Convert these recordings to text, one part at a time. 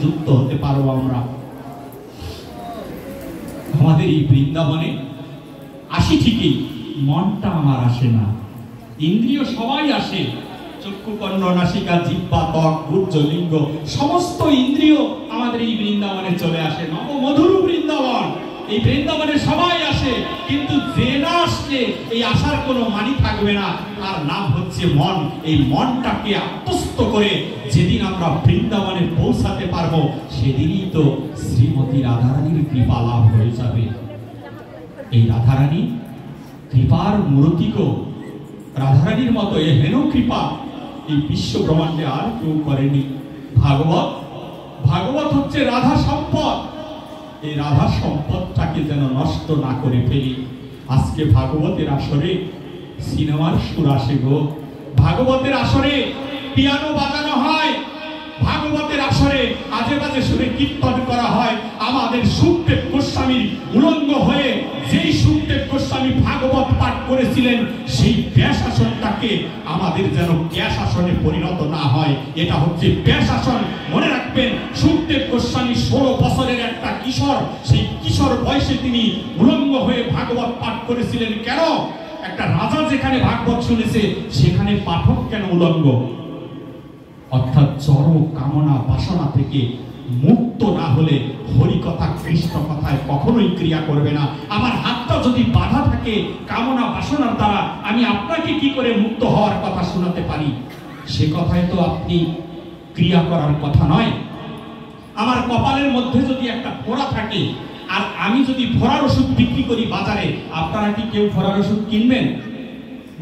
যুক্ত হতে পারবো আমরা। আমাদের এই বৃন্দাবনে আসি ঠিকই, মনটা আমার আসে না। ইন্দ্রিয় সবাই আসে, চক্ষু কর্ণ নাসিকা জিহ্বা ত্বক গুহ্য লিঙ্গ সমস্ত ইন্দ্রিয় আমাদের এই বৃন্দাবনে চলে আসে। নবমধুর বৃন্দাবন, এই বৃন্দাবনে সবাই আসে, কিন্তু যে না আসলে এই আসার কোনো মানি থাকবে না। তার নাম হচ্ছে মন। এই মনটাকে আত্মস্থ করে যেদিন আমরা বৃন্দাবনে পৌঁছাতে পারবো, সেদিনই তো শ্রীমতী রাধারানীর কৃপা লাভ হয়ে যাবে। এই রাধারানী কৃপার মূর্তিকে রাধারানীর মতো এ হেন কৃপা এই বিশ্ব ব্রহ্মাণ্ডে আর কেউ করেনি। ভাগবত হচ্ছে রাধা সম্পদ। এই রাধা সম্পদটাকে যেন নষ্ট না করে ফেলি। আজকে ভাগবতের আসরে সিনেমার সুর আসে গো, ভাগবতের আসরে পিয়ানো বাজানো হয়, ভাগবতের আসরে আজে বাজে সুরে কীর্তন করা হয়। আমাদের সুখদেব গোস্বামীর উলঙ্গ হয়ে যেই সুখদেব গোস্বামী ভাগবত পাঠ করেছিলেন, সেই ব্যাসাসনটাকে আমাদের যেন ক্যাশাসনে পরিণত না হয়। এটা হচ্ছে ব্যাসাসন। মনে রাখবেন, সুখদেব গোস্বামী 16 বছরের একটা কিশোর, সেই কিশোর বয়সে তিনি উলঙ্গ হয়ে ভাগবত পাঠ করেছিলেন। কেন? একটা রাজা যেখানে ভাগবত শুনেছে, সেখানে পাঠক কেন উলঙ্গ? অর্থাৎ জড় কামনা বাসনা থেকে মুক্ত না হলে হরিকথা কৃষ্ণ কথায় কখনোই ক্রিয়া করবে না। আমার হাতটা যদি বাধা থাকে কামনা বাসনার দ্বারা, আমি আপনাকে কি করে মুক্ত হওয়ার কথা শোনাতে পারি? সে কথায় তো আপনি ক্রিয়া করার কথা নয়। আমার কপালের মধ্যে যদি একটা ফোড়া থাকে, আর আমি যদি ফোড়ার ওষুধ বিক্রি করি বাজারে, আপনারা কি কেউ ফোড়ার ওষুধ কিনবেন?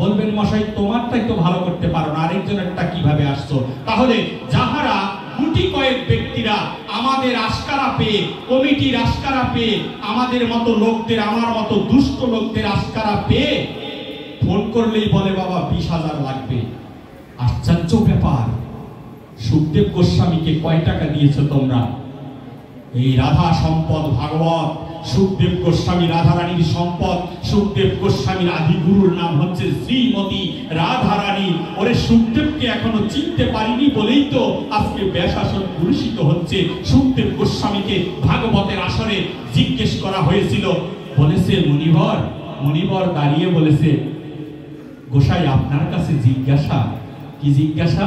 বলবেন, মশাই তোমারটাই তো ভালো করতে পারো না, আরেকজনেরটা কিভাবে আসছো? তাহলে যাহারা গুটি কয়েক ব্যক্তিরা আমাদের আস্কারা পেয়ে, কমিটির আস্কারা পেয়ে, আমাদের মতো লোকদের, আমার মতো দুষ্ট লোকদের আস্কারা পেয়ে ফোন করলেই বলে বাবা 20,000 লাগবে। আশ্চর্য ব্যাপার, সুখদেব গোস্বামীকে কয় টাকা দিয়েছো তোমরা? এই রাধা সম্পদ ভাগবত, সুখদেব গোস্বামী রাধারানীর সম্পদ। সুখদেব গোস্বামীর আদি গুরুর নাম হচ্ছে শ্রীমতী রাধারানী। ওরে সুখদেবকে এখনো চিনতে পারিনি বলেই তো আজকে ব্যাসাসন পুরস্কৃত হচ্ছে। সুখদেব গোস্বামীকে ভাগবতের আসরে জিজ্ঞেস করা হয়েছিল, বলেছে মণিবর দাঁড়িয়ে বলেছে, গোসাই আপনার কাছে জিজ্ঞাসা। কি জিজ্ঞাসা?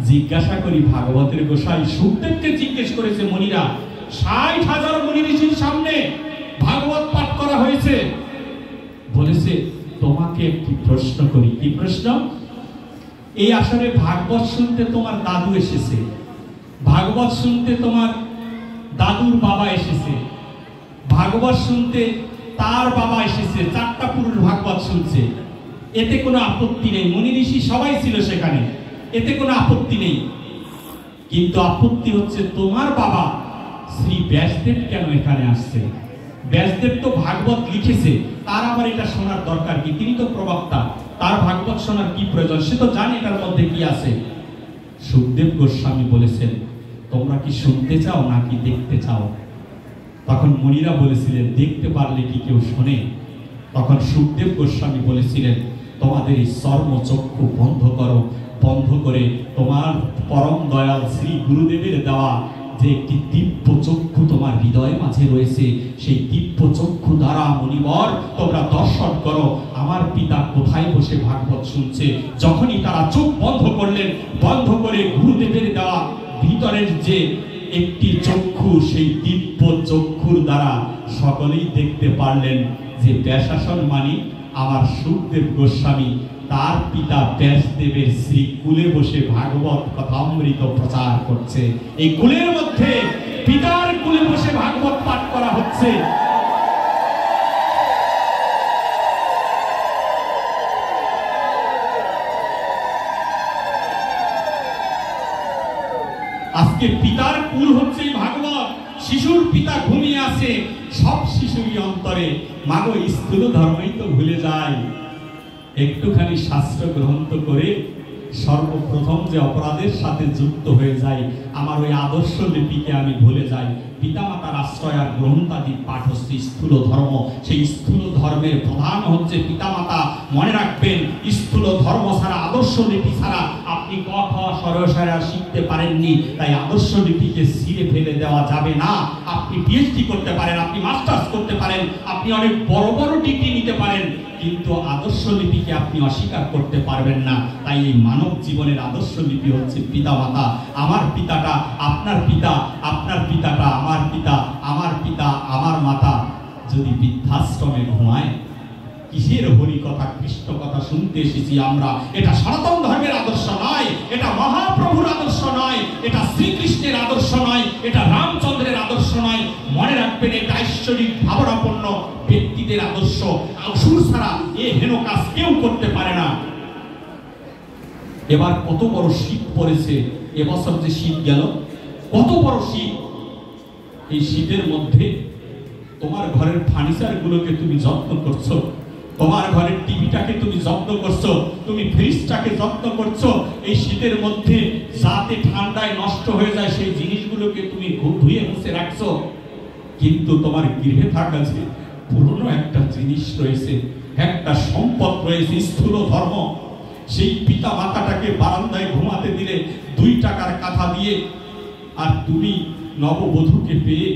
জিজ্ঞাসা করি ভাগবতের গোসাই সুখদেবকে জিজ্ঞেস করেছে মণিরা। 60,000 মুনি ঋষির সামনে ভাগবত পাঠ করা হয়েছে। বলেছে তোমাকে একটি প্রশ্ন করি। কি প্রশ্ন? এই আসরে ভাগবত শুনতে তোমার দাদু এসেছে, ভাগবত শুনতে তোমার দাদুর বাবা এসেছে, ভাগবত শুনতে তার বাবা এসেছে, 4টা পুরুষ ভাগবত শুনছে। এতে কোনো আপত্তি নেই, মুনি ঋষি সবাই ছিল সেখানে, এতে কোনো আপত্তি নেই। কিন্তু আপত্তি হচ্ছে তোমার বাবা শ্রী ব্যাসদেব কেন এখানে আসছে? ব্যাসদেব তো ভাগবত লিখেছে, তার আবার এটা শোনার দরকার কি? তিনি তো প্রবক্তা, তার ভাগবত শোনার কি প্রয়োজন? সে তো জানে এটার মধ্যে কি আছে। সুখদেব গোস্বামী বলেছেন, তোমরা কি শুনতে চাও নাকি দেখতে চাও? তখন মুনিরা বলেছিলেন, দেখতে পারলে কি কেউ শোনে? তখন সুখদেব গোস্বামী বলেছিলেন, তোমাদের এই চর্মচক্ষু বন্ধ করো, বন্ধ করে তোমার পরম দয়াল শ্রী গুরুদেবের দেওয়া যে একটি দিব্য চক্ষু তোমার হৃদয়ের মাঝে রয়েছে, সেই দিব্য চক্ষু দ্বারা মণিবর তোমরা দর্শন করো আমার পিতা কোথায় বসে ভাগবত শুনছে। যখনই তারা চোখ বন্ধ করলেন, বন্ধ করে গুরুদেবের দেওয়া ভিতরের যে একটি চক্ষু, সেই দিব্য চক্ষুর দ্বারা সকলেই দেখতে পারলেন যে ব্যাসাসন মানে আমার সুখদেব গোস্বামী তার পিতা ব্যাসদেবের শ্রী কুলে বসে ভাগবত কথামৃত প্রচার করছে। এই কুলের মধ্যে পিতার কুলে বসে ভাগবত পাঠ করা হচ্ছে। আজকে পিতার কুল হচ্ছে ভাগবত। শিশুর পিতা ঘুমিয়ে আছে, সব শিশুরই অন্তরে মাগো স্থূল ধর্মই তো ভুলে যায়। একটুখানি শাস্ত্র গ্রন্থ করে সর্বপ্রথম যে অপরাধের সাথে যুক্ত হয়ে যায়, আমার ওই আদর্শ লিপিকে আমি ভুলে যাই। পিতামাতার আশ্রয় আর গ্রন্থাদি পাঠ হচ্ছে স্থূল ধর্ম। সেই স্থূল ধর্মের প্রধান হচ্ছে পিতামাতা। মনে রাখবেন, স্থূল ধর্ম ছাড়া, আদর্শ লিপি ছাড়া আপনি ক খ স র স শিখতে পারেননি। তাই আদর্শ লিপিকে ছিঁড়ে দেওয়া যাবে না। আপনি পিএইচডি করতে পারেন, আপনি মাস্টার্স করতে পারেন, আপনি অনেক বড় বড় ডিগ্রি নিতে পারেন, কিন্তু আদর্শ লিপিকে আপনি অস্বীকার করতে পারবেন না। তাই এই মানব জীবনের আদর্শ লিপি হচ্ছে পিতা মাতা। আমার পিতাটা আপনার পিতা, আপনার পিতাটা আমার পিতা, আমার পিতা আমার মাতা যদি বৃদ্ধাশ্রমে ঘুমায়, কিসের হরি কথা কৃষ্ণ কথা শুনতে এসেছি আমরা? এটা সনাতন ধর্মের আদর্শ নয়, এটা মহাপ্রভুর আদর্শ নয়, এটা শ্রীকৃষ্ণের আদর্শ নয়, এটা রামচন্দ্রের আদর্শ নয়। মনে রাখবেন, এটা ঐশ্বরিক ভাবনাপন্ন ব্যক্তিদের আদর্শ। অসুর ছাড়া এ হেন কাজ কেউ করতে পারে না। এবার কত বড় শীত পড়েছে, এবছর যে শীত গেল, কত বড় শীত। এই শীতের মধ্যে তোমার ঘরের ফার্নিচার গুলোকে তুমি যত্ন করছো, তোমার ঘরের টিভিটাকে তুমি যত্ন করছো, তুমি ফ্রিজটাকে যত্ন করছো। এই শীতের মধ্যে যাতে ঠান্ডায় নষ্ট হয়ে যায় সেই জিনিসগুলোকে তুমি ধুয়ে মুছে রাখছো, কিন্তু তোমার গৃহে থাকা যে পুরনো একটা জিনিস রয়েছে, একটা সম্পদ রয়েছে, স্থূল ধর্ম, সেই পিতা মাতাটাকে বারান্দায় ঘুমাতে দিলে 2 টাকার কাঁথা দিয়ে, আর তুমি নববধূকে পেয়ে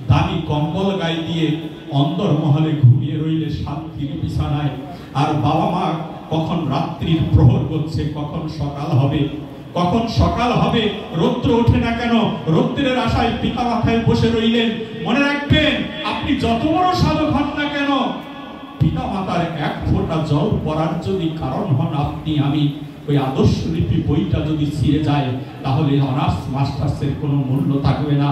দামি কম্বল গায়ে দিয়ে অন্দরমহলে ঘুমিয়ে রইলে শান্তির বিছানায়, আর বাবা মা কখন রাত্রির প্রহর করছে, কখন সকাল হবে, কখন সকাল হবে, রৌদ্র ওঠে না কেন, রৌদ্রের আশায় পিতা মাথায় বসে রইলেন। মনে রাখবেন, আপনি যত বড় সাধক হন না কেন, পিতা মাতার 1 ফোঁটা জল পড়ার যদি কারণ হন আপনি আমি, ওই আদর্শ লিপি বইটা যদি ছিঁড়ে যায়, তাহলে অনার্স মাস্টার্সের কোনো মূল্য থাকবে না।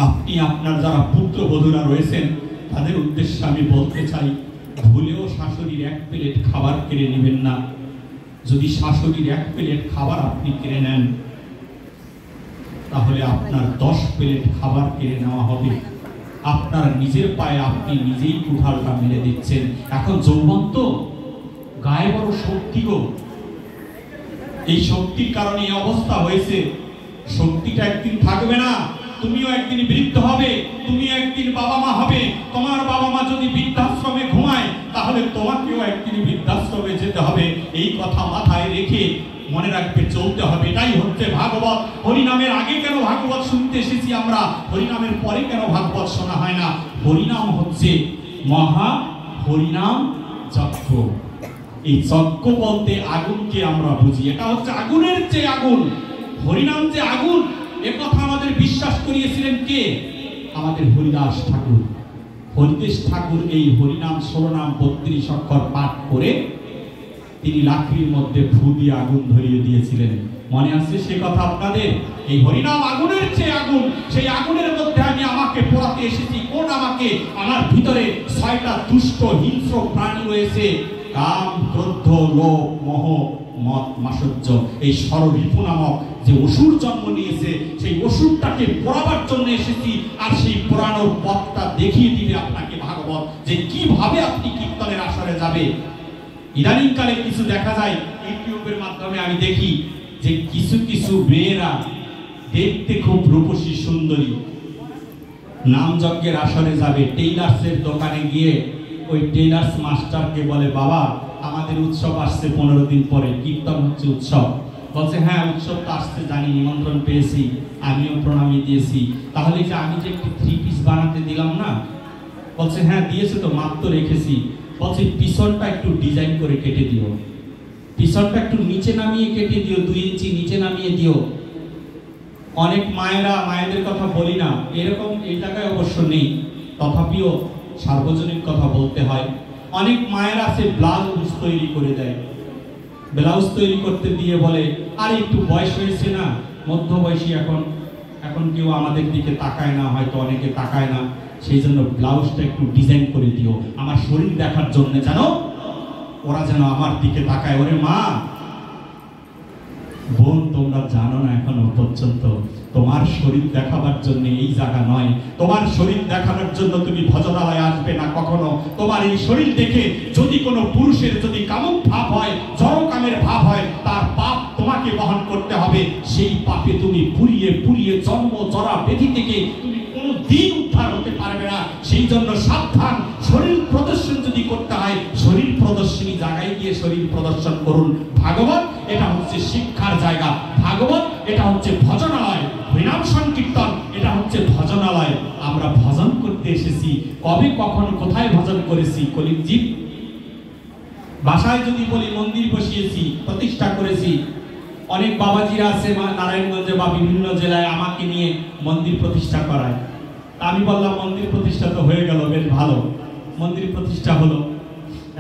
আপনি আপনার যারা পুত্রবধূরা রয়েছেন তাদের উদ্দেশ্যে আমি বলতে চাই, ভুলেও শাশুড়ির 1 প্লেট খাবার কেড়ে নেবেন না। যদি শাশুড়ির 1 প্লেট খাবার আপনি কেড়ে নেন, তাহলে আপনার 10 প্লেট খাবার কেড়ে নেওয়া হবে। আপনার নিজের পায়ে আপনি নিজেই কুঠারটা মেরে দিচ্ছেন। এখন যৌবন তো, গায়ে বড় শক্তি গো, এই শক্তির কারণে এই অবস্থা হয়েছে। শক্তিটা একদিন থাকবে না, তুমিও একদিন বৃদ্ধ হবে, তুমিও একদিন বাবা মা হবে। তোমার বাবা মা যদি বৃদ্ধাশ্রমে ঘুমায়, তাহলে তোমাকেও একদিন বৃদ্ধাশ্রমে যেতে হবে। এই কথা মাথায় রেখে মনে রাখবে, চলতে হবে। এটাই হচ্ছে ভাগবত। হরিনামের আগে কেন ভাগবত শুনতে এসেছি আমরা? হরিনামের পরে কেন ভাগবত শোনা হয় না? হরিনাম হচ্ছে মহা হরিনাম যজ্ঞ। এই যজ্ঞ বলতে আগুনকে আমরা বুঝি, এটা হচ্ছে আগুনের যে আগুন। হরিনাম যে আগুন, একথা আমাদের বিশ্বাস করিয়েছিলেন কে? আমাদের হরিদাস ঠাকুর। হরিদাস ঠাকুর এই হরিনাম 16 নাম 32 অক্ষর পাঠ করে তিনি লাকড়ির মধ্যে ফু দিয়ে আগুন ধরিয়ে দিয়েছিলেন। মনে আছে সে কথা আপনাদের? এই হরিনাম আগুনের যে আগুন, সেই আগুনের মধ্যে আমি আমাকে পোড়াতে এসেছি। কোন আমাকে? আমার ভিতরে 6টা দুষ্ট হিংস্র প্রাণী রয়েছে, কাম, ক্রোধ, লোভ, মোহ, মদ, মাৎসর্য। এই ষড়রিপু নামক যে অসুর জন্ম নিয়েছে, সেই অসুরটাকে পোড়াবার জন্য এসেছি। আর সেই পোড়ানোর পথটা দেখিয়ে দিবে আপনাকে ভাগবত, যে কিভাবে আপনি কীর্তনের আসরে যাবে। ইদানিংকালে কিছু দেখা যায় ইউটিউবের মাধ্যমে, আমি দেখি যে কিছু কিছু মেয়েরা দেখতে খুব রূপসী সুন্দরী, নাম যজ্ঞের আসরে যাবে, টেইলার্সের দোকানে গিয়ে ওই টেইলার্স মাস্টারকে বলে, বাবা আমাদের উৎসব আসছে 15 দিন পরে, কীর্তন হচ্ছে উৎসব। বলছে, হ্যাঁ উৎসবটা আসছে জানি, নিমন্ত্রণ পেয়েছি, আমিও প্রণামী দিয়েছি। তাহলে যে আমি যে একটি 3 পিস বানাতে দিলাম না? বলছে, হ্যাঁ দিয়েছে তো, মাপ তো রেখেছি। বলছে, পিছনটা একটু ডিজাইন করে কেটে দিও, পিছনটা একটু নিচে নামিয়ে কেটে দিও, 2 ইঞ্চি নিচে নামিয়ে দিও। অনেক মায়েরা, মায়েদের কথা বলি না, এরকম এই জায়গায় অবশ্য নেই, তথাপিও সার্বজনীন কথা বলতে হয়। অনেক মায়েরা আছে ব্লাউজ তৈরি করে দেয়, ব্লাউজ তৈরি করতে দিয়ে বলে, আরে একটু বয়স হয়েছে না, মধ্যবয়সী, এখন কেউ আমাদের দিকে তাকায় না, হয়তো অনেকে তাকায় না, সেই জন্য ব্লাউজটা একটু ডিজাইন করে দিও আমার শরীর দেখার জন্য, জানো, ওরা যেন আমার দিকে তাকায়। ওরে মা বোন, তোমরা জানো না এখনো পর্যন্ত তোমার শরীর দেখাবার জন্য এই জায়গা নয়। তোমার শরীর দেখানোর জন্য তুমি ভজনালয়ে আসবে না কখনো। তোমার এই শরীর দেখে যদি কোনো পুরুষের যদি কামুক ভাব হয়, জড় কামের ভাব হয়, তার পাপ তোমাকে বহন করতে হবে। সেই পাপে তুমি পুড়িয়ে পুড়িয়ে জন্ম জরা ব্যাধি থেকে তুমি কোনো দিন উদ্ধার হতে পারবে না। সেই জন্য সাবধান, শরীর প্রদর্শন যদি করতে হয়, শরীর প্রদর্শনী জায়গায় গিয়ে শরীর প্রদর্শন করুন। ভাগবত এটা হচ্ছে শিক্ষার জায়গা, ভাগবত এটা হচ্ছে ভজনালয়। হরিনাম আমরা ভজন করতে এসেছি। কবে কখন কোথায় ভজন করেছি? কলিজি ভাষায় যদি বলি মন্দির বসিয়েছি, প্রতিষ্ঠা করেছি। অনেক বাবাজিরা আছে নারায়ণগঞ্জে বা বিভিন্ন জেলায় আমাকে নিয়ে মন্দির প্রতিষ্ঠা করায়। আমি বললাম মন্দির প্রতিষ্ঠা তো হয়ে গেল, বেশ ভালো, মন্দির প্রতিষ্ঠা হলো,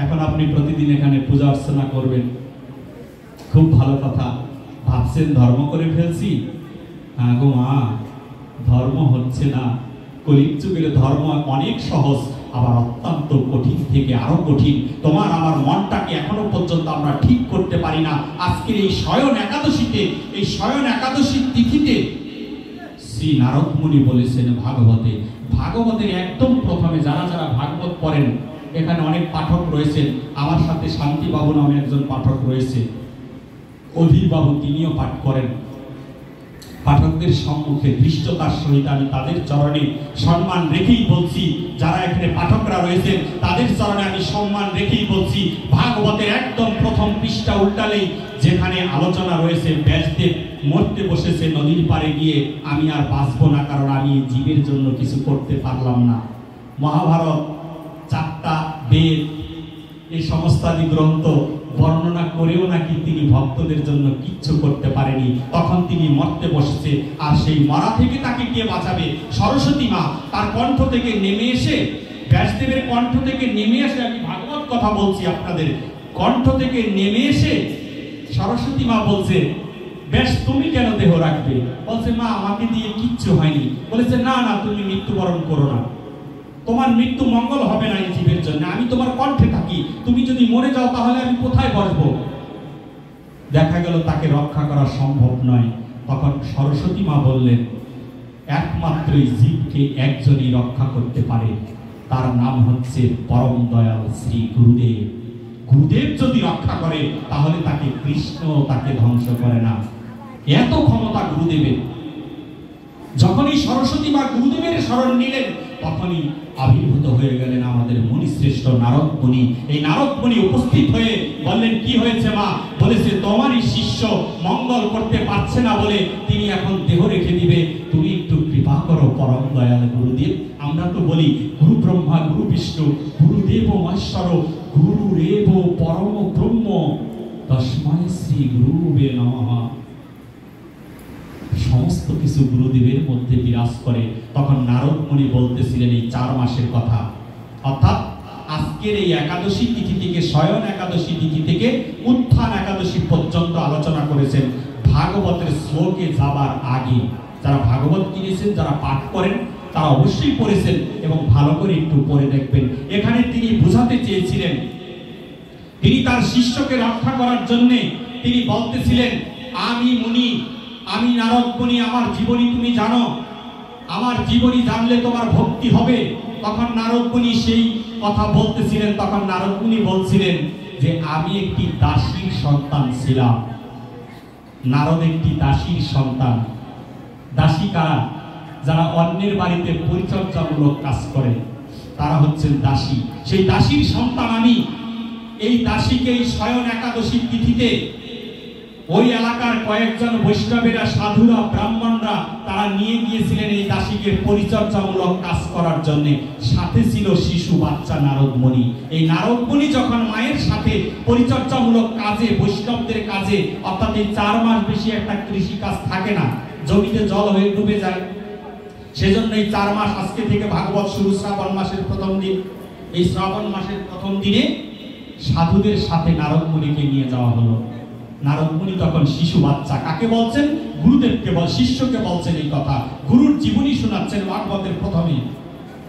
এখন আপনি প্রতিদিন এখানে পূজা অর্চনা করবেন, খুব ভালো কথা। ভাবছেন ধর্ম করে ফেলছি? হ্যাঁ গো মা, ধর্ম হচ্ছে না। কলির যুগের ধর্ম অনেক সহজ, আবার অত্যন্ত কঠিন থেকে আরো কঠিন। তোমার আমার মনটাকে এখনো পর্যন্ত আমরা ঠিক করতে পারি না। আজকের এই শয়ন একাদশীতে, এই শয়ন একাদশীর তিথিতে শ্রী নারদ মুনি বলেছেন ভাগবতে, ভাগবতের একদম প্রথমে যারা যারা ভাগবত পড়েন, এখানে অনেক পাঠক রয়েছেন, আমার সাথে শান্তিবাবু নামে একজন পাঠক রয়েছে, অধীর বাবু, তিনিও পাঠ করেন। পাঠকদের সম্মুখে দৃষ্টতার সহিত আমি তাদের চরণে সম্মান রেখেই বলছি, যারা এখানে পাঠকরা রয়েছেন তাদের চরণে আমি সম্মান রেখেই বলছি, ভাগবতের একদম প্রথম পৃষ্ঠা উল্টালেই যেখানে আলোচনা রয়েছে ব্যাসদেব মরতে বসেছে নদীর পাড়ে গিয়ে, আমি আর বাঁচবো না, কারণ আমি জীবের জন্য কিছু করতে পারলাম না। মহাভারত, 4টা বেদ, এই সমস্ত আদি গ্রন্থ বর্ণনা করেও নাকি তিনি ভক্তদের জন্য কিচ্ছু করতে পারেনি। তখন তিনি মরতে বসেছে, আর সেই মরা থেকে তাকে কে বাঁচাবে? সরস্বতী মা তার কণ্ঠ থেকে নেমে এসে, ব্যাসদেবের কণ্ঠ থেকে নেমে এসে, আমি ভাগবত কথা বলছি আপনাদের, কণ্ঠ থেকে নেমে এসে সরস্বতী মা বলছে, ব্যাস তুমি কেন দেহ রাখবে? বলছে মা আমাকে দিয়ে কিচ্ছু হয়নি। বলেছে না না, তুমি মৃত্যুবরণ করো না, তোমার মৃত্যু মঙ্গল হবে না এই জীবের জন্য, আমি তোমার কণ্ঠে থাকি, তুমি যদি মরে যাও তাহলে আমি কোথায় বসবো? দেখা গেল তাকে রক্ষা করা সম্ভব নয়। তখন সরস্বতী মা বললেন, একমাত্র জীবকে একজনই রক্ষা করতে পারে, তার নাম হচ্ছে পরম দয়াল শ্রী গুরুদেব। গুরুদেব যদি রক্ষা করে তাহলে তাকে কৃষ্ণ তাকে ধ্বংস করে না, এত ক্ষমতা গুরুদেবের। যখনই সরস্বতী মা গুরুদেবের শরণ নিলেন, তখনই আবির্ভূত হয়ে গেলেন আমাদের মুনি শ্রেষ্ঠ নারদ মুনি। এই নারদ মুনি উপস্থিত হয়ে বললেন, কি হয়েছে মা? বলেছে তোমারই শিষ্য মঙ্গল করতে পারছে না বলে তিনি এখন দেহ রেখে দিবে, তুমি একটু কৃপা করো পরম দয়াল গুরুদেব। আমরা তো বলি গুরু ব্রহ্মা গুরু বিষ্ণু গুরুদেব মহেশ্বর গুরুরেব পরম ব্রহ্ম তস্মৈ শ্রী গুরুবে নমঃ। সমস্ত কিছু গুরুদেবের মধ্যে বিরাজ করে। তখন নারদ মুনি বলতেছিলেন এই 4 মাসের কথা, অর্থাৎ আজকের এই একাদশী তিথি থেকে, শয়ন একাদশী তিথি থেকে উত্থান একাদশী পর্যন্ত আলোচনা করেছেন ভাগবতের শ্লোকে যাবার আগে। যারা ভাগবত কিনেছেন, যারা পাঠ করেন, তারা অবশ্যই পড়েছেন এবং ভালো করে একটু পড়ে দেখবেন। এখানে তিনি বোঝাতে চেয়েছিলেন, তিনি তার শিষ্যকে রক্ষা করার জন্য তিনি বলতেছিলেন, আমি মুনি, আমি নারদ মুনি, আমার জীবনী তুমি জানো, আমার জীবনী জানলে তোমার ভক্তি হবে। তখন নারদ মুনি সেই কথা বলতেছিলেন, তখন নারদ মুনি বলছিলেন যে আমি একটি দাসীর সন্তান ছিলাম। নারদ একটি দাসীর সন্তান। দাসী কারা? যারা অন্যের বাড়িতে পরিচর্যামূলক কাজ করে, তারা হচ্ছেন দাসী। সেই দাসীর সন্তান আমি। এই দাসীকে এই শয়ন একাদশীর তিথিতে ওই এলাকার কয়েকজন বৈষ্ণবেরা, সাধুরা, ব্রাহ্মণরা তারা নিয়ে গিয়েছিলেন এই দাসীকে পরিচর্যামূলক কাজ করার জন্য। সাথে ছিল শিশু বাচ্চা নারদ মুনি। এই নারদ মুনি যখন মায়ের সাথে পরিচর্যামূলক কাজে, বৈষ্ণবদের কাজে, অর্থাৎ এই 4 মাস বেশি একটা কৃষি কাজ থাকে না, জমিতে জল হয়ে ডুবে যায়, সেজন্য এই 4 মাস, আজকে থেকে ভাগবত শুরু শ্রাবণ মাসের প্রথম দিন। এই শ্রাবণ মাসের প্রথম দিনে সাধুদের সাথে নারদ মুনিকে নিয়ে যাওয়া হলো। নারদ মুনি তখন শিশু বাচ্চা। কাকে বলছেন? গুরুদেবকে শিষ্যকে বলছেন এই কথা, গুরুর জীবনী শোনাচ্ছেন ভাগবতের প্রথমে।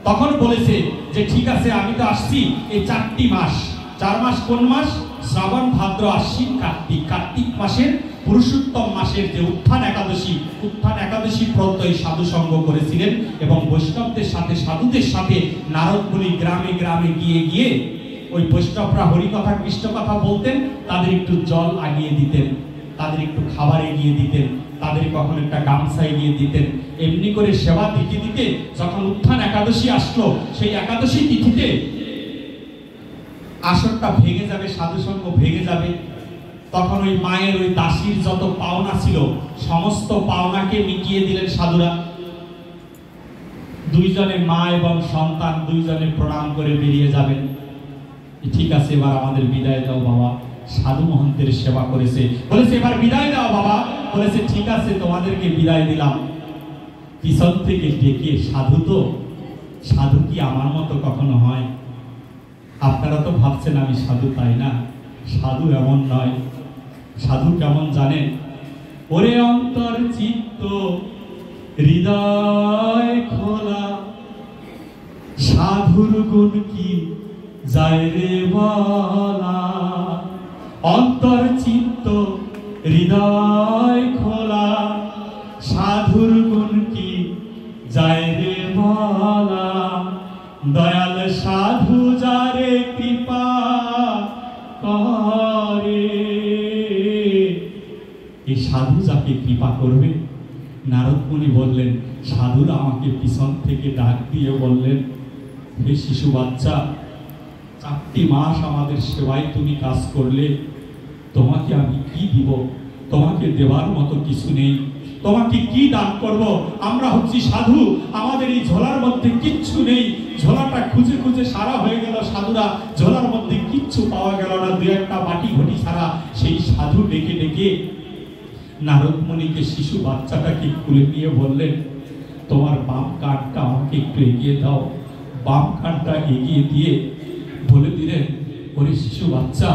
তখন বলেছে যে ঠিক আছে, আমি তো আসছি এই 4টি মাস। 4 মাস কোন মাস? শ্রাবণ, ভাদ্র, আশ্বিন, কার্তিক। কার্তিক মাসের পুরুষোত্তম মাসের যে উত্থান একাদশী, উত্থান একাদশী প্রত্যয় সাধু সঙ্গ করেছিলেন এবং বৈষ্ণবদের সাথে, সাধুদের সাথে নারদ মুনি গ্রামে গ্রামে গিয়ে গিয়ে ওই বৈষ্ণবরা হরিকথা, কৃষ্ণ কথা বলতেন, তাদের একটু জল আগিয়ে দিতেন, তাদের একটু খাবার এগিয়ে দিতেন, তাদের কখন একটা গামছা এগিয়ে দিতেন। এমনি করে সেবা দিতে দিতে যখন উত্থান একাদশী আসলো, সেই একাদশী তিথিতে আসরটা ভেঙে যাবে, সাধুসঙ্গ ভেঙে যাবে। তখন ওই মায়ের ওই দাসীর যত পাওনা ছিল, সমস্ত পাওনাকে মিটিয়ে দিলেন সাধুরা। দুইজনে মা এবং সন্তান দুইজনে প্রণাম করে বেরিয়ে যাবেন। ঠিক আছে, এবার আমাদের বিদায় দাও বাবা। সাধু মহন্তের সেবা করেছে, বলেছে এবার বিদায় দাও বাবা। বলেছে ঠিক আছে, তোমাদেরকে বিদায় দিলাম। পিছন থেকে ডেকে, সাধু তো, সাধু কি আমার মতো কখনো হয়? আপনারা তো ভাবছেন আমি সাধু, তাই না? সাধু এমন নয়। সাধু কেমন জানেন? ওরে অন্তর চিত্ত হৃদয় খোলা, সাধুর গুণ কি যায় রে বলা। অন্তর চিত্ত হৃদয় খোলা, সাধুর গুণ কি যায় রে বলা। দয়াল সাধু যারে কৃপা করে, এই সাধু যাকে কৃপা করবে। নারদ মুনি বললেন, সাধুরা আমাকে পিছন থেকে ডাক দিয়ে বললেন, হে শিশু বাচ্চা, 4টি মাস আমাদের সেবায় তুমি কাজ করলে, তোমাকে আমি কি দিব? তোমাকে দেওয়ার মতো কিছু নেই, তোমাকে কি দান করব? আমরা হচ্ছি সাধু, আমাদের এই ঝোলার মধ্যে কিচ্ছু নেই। ঝোলাটা খুঁজে খুঁজে সারা হয়ে গেল, সাধুরা ঝোলার মধ্যে কিচ্ছু পাওয়া গেল না, 2-1টা বাটি ঘটি ছাড়া। সেই সাধু ডেকে ডেকে নারদ মুনিকে, শিশু বাচ্চাটাকে খুলে নিয়ে বললেন, তোমার বাম কাঁধটা আমাকে একটু এগিয়ে দাও। বাম কাঁধটা এগিয়ে দিয়ে বলে দিলেন, ওরে শিশু বাচ্চা,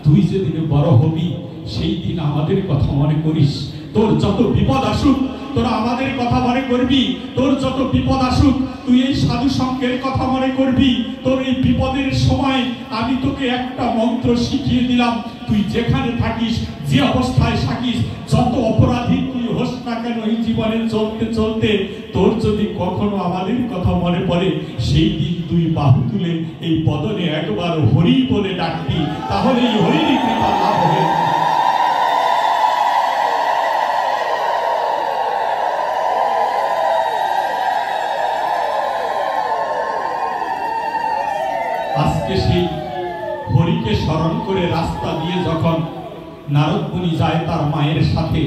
তুই যেদিনে বড় হবি সেই দিন আমাদের কথা মনে করিস। তোর যত বিপদ আসুক তোরা আমাদের কথা মনে করবি। তোর যত বিপদ আসুক তুই এই সাধু সঙ্গের কথা মনে করবি। তোর এই বিপদের সময় আমি তোকে একটা মন্ত্র শিখিয়ে দিলাম। তুই যেখানে থাকিস, যে অবস্থায় থাকিস, যত অপরাধী তুই হোস না কেন এই জীবনে চলতে চলতে, তোর যদি কখনো আমাদের কথা মনে পড়ে, সেই দিন তুই বাহু তুলে এই বদনে একবার হরি বলে ডাকবি, তাহলে এই হরির কৃপা লাভ হবে। আজকে সেই হরিকে স্মরণ করে রাস্তা দিয়ে যখন নারদ মুনি যায় তার মায়ের সাথে,